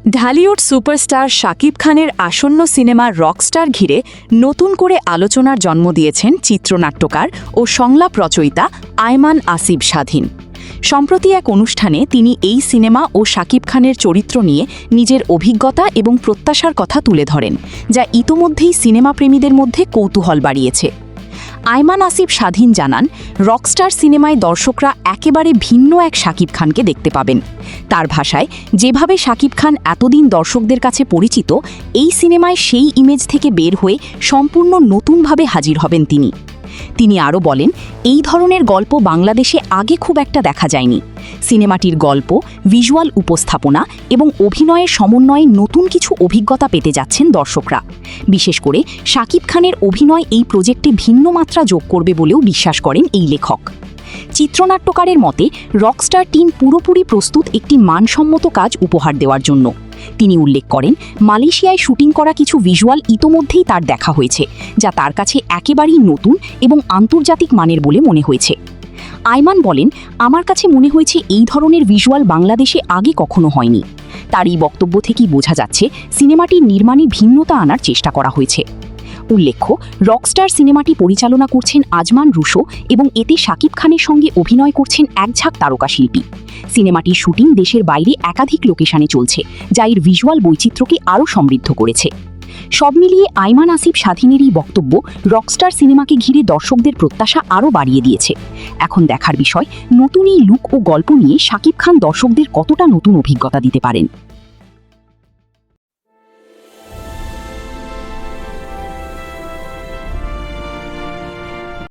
Dhallywood superstar Shakib খানের আসন্ন cinema Rockstar ঘিরে নতুন করে আলোচনার জন্ম দিয়েছেন চিত্রনাট্যকার ও সংলাপ রচয়িতা আয়মান আসিফ স্বাধীন। সম্প্রতি এক অনুষ্ঠানে তিনি এই সিনেমা ও শাকিব খানের চরিত্র নিয়ে নিজের অভিজ্ঞতা এবং প্রত্যাশার কথা তুলে ধরেন, যা ইতোমধ্যেই সিনেমাপ্রেমীদের মধ্যে কৌতূহল বাড়িয়েছে। আয়মান আসিফ স্বাধীন জানান, রকস্টার সিনেমায় দর্শকরা একেবারে ভিন্ন এক শাকিব খানকে দেখতে পাবেন। তার ভাষায়, যেভাবে শাকিব খান এতদিন দর্শকদের কাছে পরিচিত, এই সিনেমায় সেই ইমেজ থেকে বের হয়ে সম্পূর্ণ নতুনভাবে হাজির হবেন তিনি আরও বলেন, এই ধরনের গল্প বাংলাদেশে আগে খুব একটা দেখা যায়নি। সিনেমাটির গল্প, ভিজুয়াল উপস্থাপনা এবং অভিনয়ের সমন্বয়ে নতুন কিছু অভিজ্ঞতা পেতে যাচ্ছেন দর্শকরা। বিশেষ করে শাকিব খানের অভিনয় এই প্রজেক্টে ভিন্ন মাত্রা যোগ করবে বলেও বিশ্বাস করেন এই লেখক। চিত্রনাট্যকারের মতে, রকস্টার টিম পুরোপুরি প্রস্তুত একটি মানসম্মত কাজ উপহার দেওয়ার জন্য। তিনি উল্লেখ করেন, মালয়েশিয়ায় শুটিং করা কিছু ভিজুয়াল ইতোমধ্যেই তার দেখা হয়েছে, যা তার কাছে একেবারেই নতুন এবং আন্তর্জাতিক মানের বলে মনে হয়েছে। আয়মান বলেন, আমার কাছে মনে হয়েছে এই ধরনের ভিজুয়াল বাংলাদেশে আগে কখনো হয়নি। তার এই বক্তব্য থেকেই বোঝা যাচ্ছে সিনেমাটির নির্মাণে ভিন্নতা আনার চেষ্টা করা হয়েছে। উল্লেখ্য, রকস্টার সিনেমাটি পরিচালনা করছেন আজমান রুশো এবং এতে শাকিব খানের সঙ্গে অভিনয় করছেন একঝাঁক তারকাশিল্পী। সিনেমাটির শুটিং দেশের বাইরে একাধিক লোকেশনে চলছে, যা এর ভিজুয়াল বৈচিত্র্যকে আরও সমৃদ্ধ করেছে। সব মিলিয়ে আয়মান আসিফ স্বাধীনের এই বক্তব্য রকস্টার সিনেমাকে ঘিরে দর্শকদের প্রত্যাশা আরও বাড়িয়ে দিয়েছে। এখন দেখার বিষয়, নতুন এই লুক ও গল্প নিয়ে শাকিব খান দর্শকদের কতটা নতুন অভিজ্ঞতা দিতে পারেন।